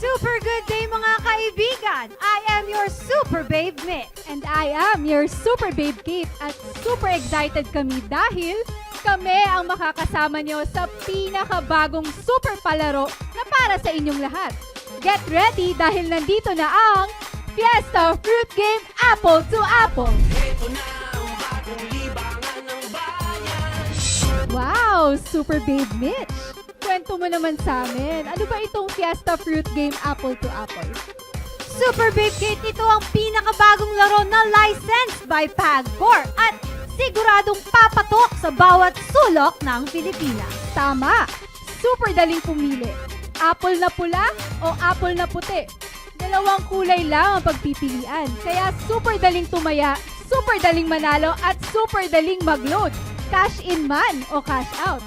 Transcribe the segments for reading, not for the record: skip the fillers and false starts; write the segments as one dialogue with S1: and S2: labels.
S1: Super good day mga kaibigan! I am your Super Babe Mitch.
S2: And I am your Super Babe Kate at super excited kami dahil kami ang makakasama nyo sa pinakabagong super palaro na para sa inyong lahat. Get ready dahil nandito na ang Fiesta Fruit Game Apple to Apple.
S3: Ito na ang bagong libangan ng bayan.
S2: Wow, Super Babe Mitch! Kwento mo naman sa amin, ano ba itong Fiesta Fruit Game Apple to Apple?
S1: Super Babe Kate, ito ang pinakabagong laro na licensed by PAGCOR at siguradong papatok sa bawat sulok ng Pilipinas.
S2: Tama! Super daling pumili. Apple na pula o apple na puti? Dalawang kulay lang ang pagpipilian. Kaya super daling tumaya, super daling manalo at super daling mag-load. Cash in man o cash out.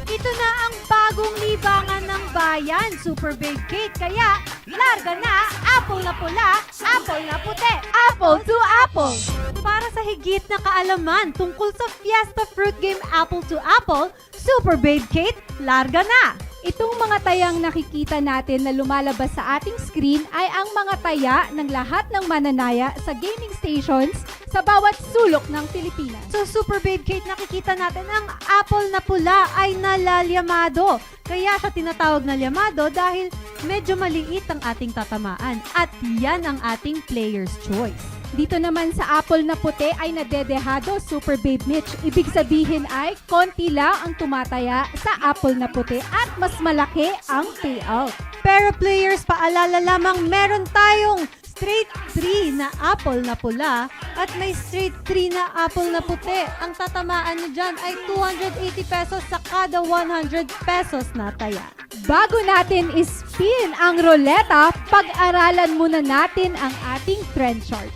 S1: Ito na ang bagong libangan ng bayan, Super Babe Kate. Kaya, larga na, apple na pula, apple na puti.
S2: Apple to Apple!
S1: Para sa higit na kaalaman tungkol sa Fiesta Fruit Game Apple to Apple, Super Babe Kate, larga na!
S2: Itong mga tayang nakikita natin na lumalabas sa ating screen ay ang mga taya ng lahat ng mananaya sa gaming stations sa bawat sulok ng Pilipinas.
S1: So Super Babe Kate, nakikita natin ang apple na pula ay nalalyamado. Kaya siya tinatawag na lyamado dahil medyo maliit ang ating tatamaan. At yan ang ating player's choice.
S2: Dito naman sa apple na puti ay nadedehado, Super Babe Mitch. Ibig sabihin ay konti lang ang tumataya sa apple na puti at mas malaki ang payout.
S1: Pero players, paalala lamang, meron tayong straight 3 na apple na pula at may straight 3 na apple na puti. Ang tatamaan nyo dyan ay 280 pesos sa kada 100 pesos na taya.
S2: Bago natin ispin ang roleta, pag-aralan muna natin ang ating trend chart.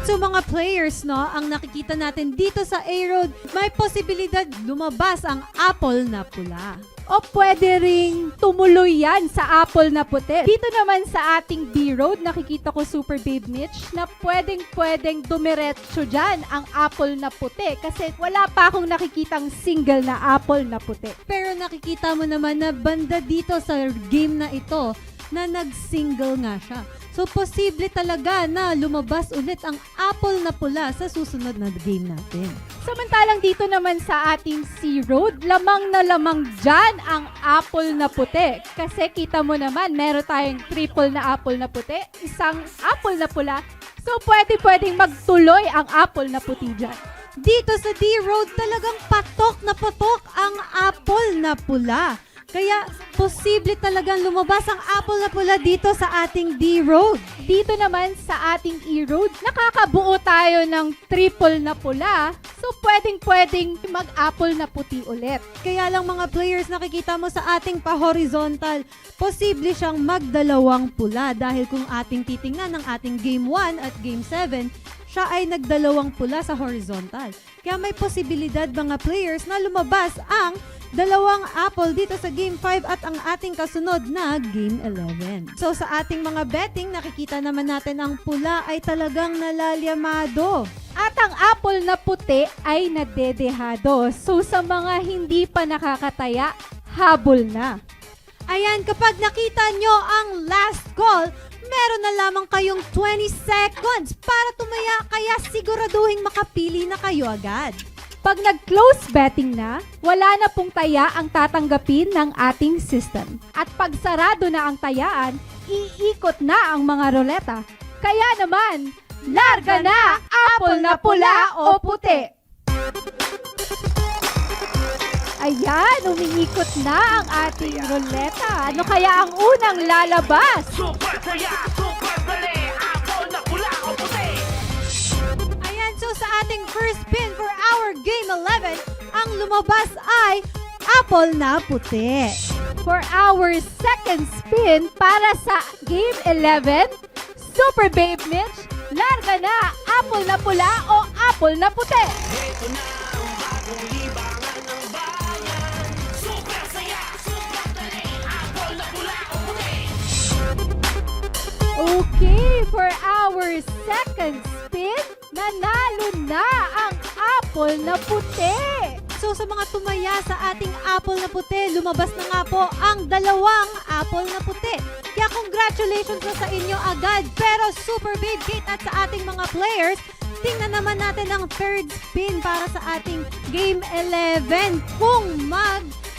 S1: So mga players, no, ang nakikita natin dito sa A-Road, may posibilidad lumabas ang apple na pula.
S2: O pwede ring tumuloy yan sa apple na puti. Dito naman sa ating B-Road, nakikita ko Super Babe Mitch na pwedeng dumiretso dyan ang apple na puti kasi wala pa akong nakikitang single na apple na puti.
S1: Pero nakikita mo naman na banda dito sa game na ito na nag-single nga siya. So, posible talaga na lumabas ulit ang apple na pula sa susunod na game natin.
S2: Samantalang dito naman sa ating C-Road, lamang na lamang dyan ang apple na puti. Kasi kita mo naman, meron tayong triple na apple na puti, isang apple na pula. So, pwedeng magtuloy ang apple na puti dyan.
S1: Dito sa D-Road, talagang patok ang apple na pula. Kaya, posible talagang lumabas ang apple na pula dito sa ating D-Road.
S2: Dito naman sa ating E-Road, nakakabuo tayo ng triple na pula. So, pwedeng mag-apple na puti ulit.
S1: Kaya lang mga players, nakikita mo sa ating pa-horizontal, posible siyang magdalawang pula dahil kung ating titingnan ng ating Game 1 at Game 7, siya ay nagdalawang pula sa horizontal. Kaya may posibilidad mga players na lumabas ang dalawang apple dito sa Game 5 at ang ating kasunod na Game 11. So sa ating mga betting, nakikita naman natin ang pula ay talagang nalalyamado.
S2: At ang apple na puti ay nadedehado. So sa mga hindi pa nakakataya, habol na.
S1: Ayan, kapag nakita nyo ang last call, meron na lamang kayong 20 seconds para tumaya, kaya siguraduhin makapili na kayo agad.
S2: Pag nag-close betting na, wala na pong taya ang tatanggapin ng ating system. At pag sarado na ang tayaan, iikot na ang mga roleta. Kaya naman, larga na, apple na pula o puti. Ayan, umiikot na ang ating roleta. Ano kaya ang unang lalabas?
S3: Super saya, super dali. Apple na pula o puti.
S1: Ayan, so sa ating first spin for our Game 11, ang lumabas ay apple na puti.
S2: For our second spin para sa Game 11, Super Babe Mitch, larga na, apple na pula o apple na puti.
S3: Ito na ang bagong libangan ng bayan. Super saya, super dali. Apple na pula o puti.
S2: Okay, for our second spin, nanalo na ang apple na puti.
S1: So sa mga tumaya sa ating apple na puti, lumabas na nga po ang dalawang apple na puti. Kaya congratulations na sa inyo agad. Pero Super Babe Kate at sa ating mga players, tingnan naman natin ang third spin para sa ating Game 11. Kung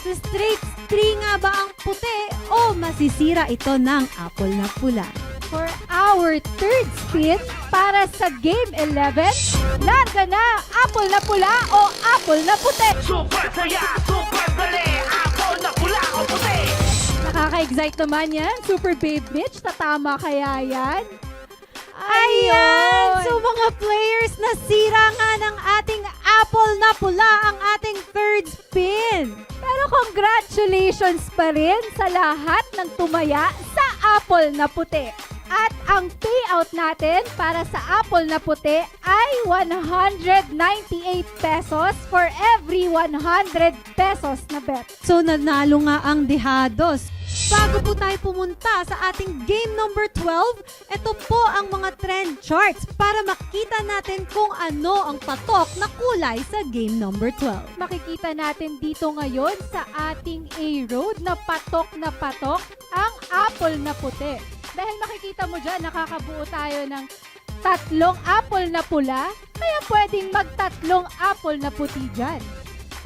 S1: straight 3 nga ba ang puti o masisira ito ng apple na pula.
S2: For our third spin para sa Game 11, larga na apple na pula o apple na puti.
S3: Super saya, super dali, apple na pula o puti.
S2: Nakaka-excite naman yan. Super Babe Mitch, tatama kaya yan?
S1: Ayan! So mga players, nasira nga ng ating apple na pula ang ating third spin.
S2: Pero congratulations pa rin sa lahat ng tumaya sa apple na puti. At ang payout natin para sa apple na puti ay 198 pesos for every 100 pesos na bet.
S1: So nanalo nga ang Dehados. Bago po tayo pumunta sa ating game number 12, ito po ang mga trend charts para makita natin kung ano ang patok na kulay sa game number 12.
S2: Makikita natin dito ngayon sa ating A-Road na patok ang apple na puti. Dahil makikita mo dyan, nakakabuo tayo ng 3 apple na pula, kaya pwedeng mag-3 apple na puti dyan.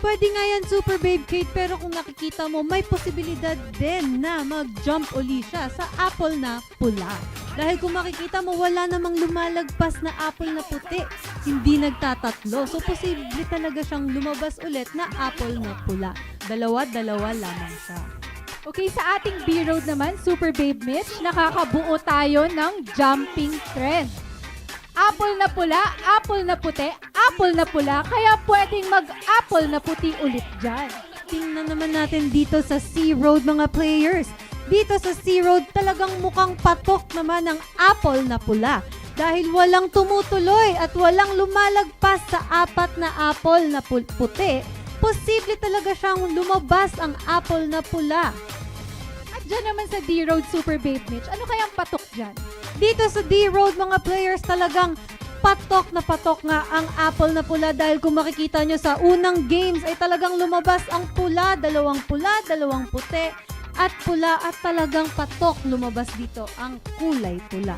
S1: Pwede nga yan, Super Babe Kate, pero kung nakikita mo, may posibilidad din na mag-jump uli siya sa apple na pula. Dahil kung makikita mo, wala namang lumalagpas na apple na puti. Hindi nagtatatlo. So, posible talaga siyang lumabas ulit na apple na pula. Dalawa lamang siya.
S2: Okay, sa ating B-Road naman, Super Babe Mitch, nakakabuo tayo ng jumping trend. Apple na pula, apple na puti, apple na pula, kaya pwedeng mag-apple na puti ulit dyan.
S1: Tingnan naman natin dito sa C-Road mga players. Dito sa C-Road talagang mukhang patok naman ang apple na pula. Dahil walang tumutuloy at walang lumalagpas sa 4 na apple na puti, posible talaga siyang lumabas ang apple na pula.
S2: At dyan naman sa D-Road, Super Babe Mitch, ano kayang patok dyan?
S1: Dito sa D-Road mga players talagang patok nga ang apple na pula dahil kung makikita nyo sa unang games ay talagang lumabas ang pula, 2 puti at pula at talagang patok lumabas dito ang kulay pula.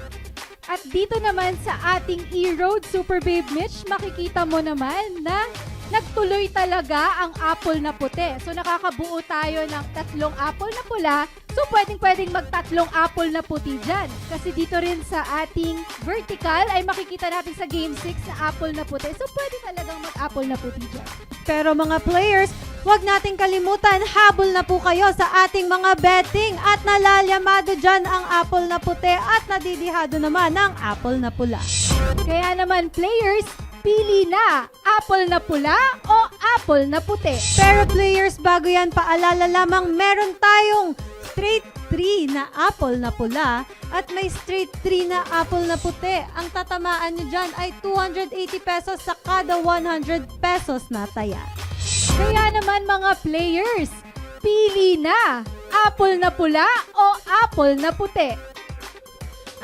S2: At dito naman sa ating E-Road, Super Babe Mitch, makikita mo naman na nagtuloy talaga ang apple na puti. So nakakabuo tayo ng 3 apple na pula. So pwedeng mag-3 apple na puti dyan. Kasi dito rin sa ating vertical ay makikita natin sa Game 6 na apple na puti. So pwede talagang mag-apple na puti dyan.
S1: Pero mga players, huwag nating kalimutan, habol na po kayo sa ating mga betting at nalalyamado dyan ang apple na puti at nadidihado naman ang apple na pula.
S2: Kaya naman players, pili na, apple na pula o apple na puti.
S1: Pero players, bago yan, paalala lamang, meron tayong straight 3 na apple na pula at may straight 3 na apple na puti. Ang tatamaan nyo dyan ay 280 pesos sa kada 100 pesos na taya.
S2: Kaya naman mga players, pili na, apple na pula o apple na puti.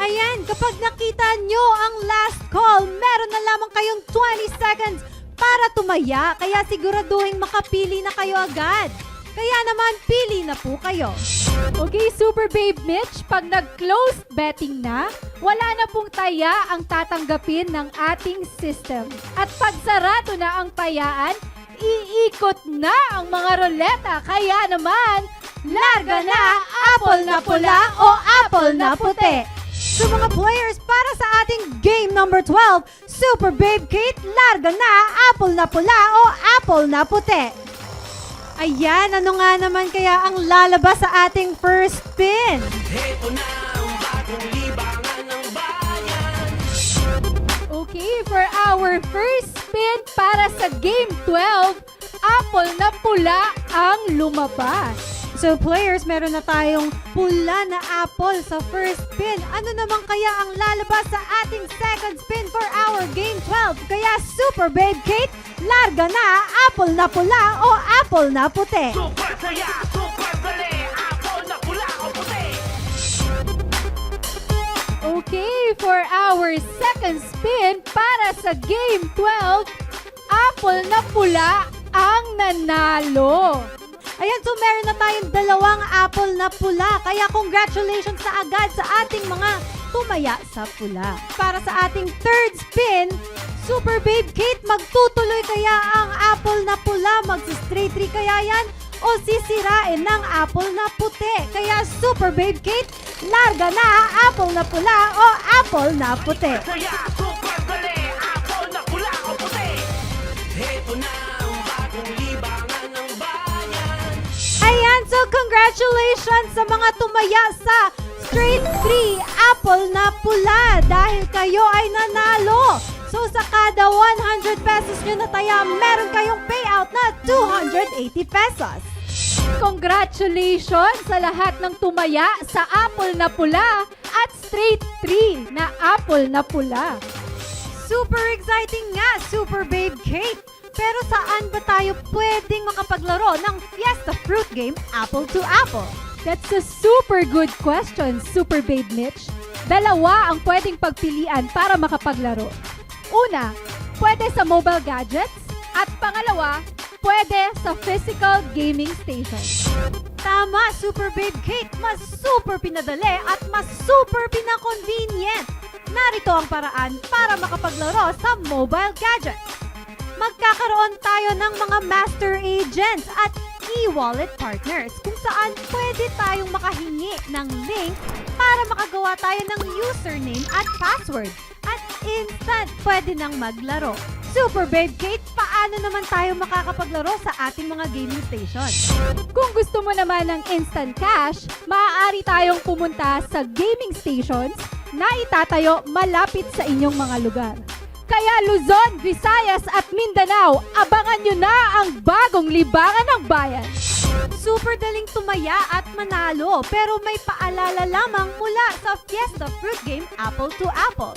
S1: Ayan, kapag nakita nyo ang last call, meron na lamang kayong 20 seconds para tumaya. Kaya siguraduhin makapili na kayo agad. Kaya naman, pili na po kayo.
S2: Okay, Super Babe Mitch, pag nag-closed betting na, wala na pong taya ang tatanggapin ng ating system. At pag sarado na ang tayaan, iikot na ang mga roleta. Kaya naman, larga na, apple na pula o apple na puti.
S1: So mga players, para sa ating game number 12, Super Babe Kate, larga na, apple na pula o apple na puti. Ayan, ano nga naman kaya ang lalabas sa ating first spin?
S3: Heto na ang bagong libangan ng bayan.
S2: Okay, for our first spin para sa Game 12, apple na pula ang lumabas.
S1: So players, meron na tayong pula na apple sa first spin. Ano naman kaya ang lalabas sa ating second spin for our Game 12? Kaya Super Babe Kate, larga na, apple na pula o apple na puti.
S3: Super saya, super dali, apple na pula o puti.
S2: Okay, for our second spin para sa Game 12, apple na pula ang nanalo.
S1: Ayan, so meron na tayong dalawang apple na pula. Kaya congratulations na agad sa ating mga tumaya sa pula. Para sa ating third spin, Super Babe Kate, magtutuloy kaya ang apple na pula? Magsi-straight 3 kaya yan? O sisirain ng apple na puti? Kaya Super Babe Kate, larga na apple na pula o apple na puti?
S3: Saya, super dali, apple na pula o puti. Heto na ang bagong libangan ng bayan.
S1: Ayan, so congratulations sa mga tumaya sa straight 3 apple na pula dahil kayo ay nanalo. So sa kada 100 pesos nyo na taya, meron kayong payout na 280 pesos.
S2: Congratulations sa lahat ng tumaya sa apple na pula at straight 3 na apple na pula.
S1: Super exciting nga, Super Babe Kate. Pero saan ba tayo pwedeng makapaglaro ng Fiesta Fruit Game Apple to Apple?
S2: That's a super good question, Super Babe Mitch. Dalawa ang pwedeng pagpilian para makapaglaro. Una, pwede sa mobile gadgets at pangalawa, pwede sa physical gaming station.
S1: Tama, Super Babe Kate. Mas super pinadali at mas super pinakonvenient. Narito ang paraan para makapaglaro sa mobile gadgets. Magkakaroon tayo ng mga master agents at e-wallet partners kung saan pwede tayong makahingi ng link para makagawa tayo ng username at password at instant pwede nang maglaro. Super Babe Kate, paano naman tayo makakapaglaro sa ating mga gaming station?
S2: Kung gusto mo naman ng instant cash, maaari tayong pumunta sa gaming stations na itatayo malapit sa inyong mga lugar. Kaya Luzon, Visayas at Mindanao, abangan nyo na ang bagong libangan ng bayan.
S1: Super daling tumaya at manalo pero may paalala lamang mula sa Fiesta Fruit Game Apple to Apple.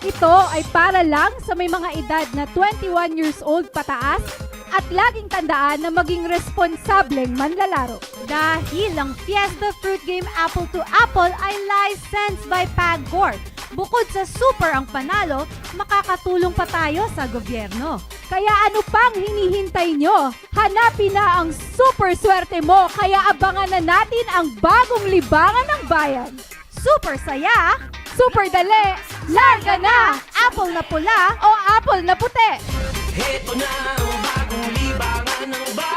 S2: Ito ay para lang sa may mga edad na 21 years old pataas at laging tandaan na maging responsableng manlalaro.
S1: Dahil ang Fiesta Fruit Game Apple to Apple ay licensed by PAGCOR. Bukod sa super ang panalo, makakatulong pa tayo sa gobyerno.
S2: Kaya ano pang hinihintay nyo? Hanapin na ang super swerte mo kaya abangan na natin ang bagong libangan ng bayan.
S1: Super saya!
S2: Super dali! Larga na!
S1: Apple na pula
S2: O apple na puti!
S3: Heto na ang bagong libangan ng bayan.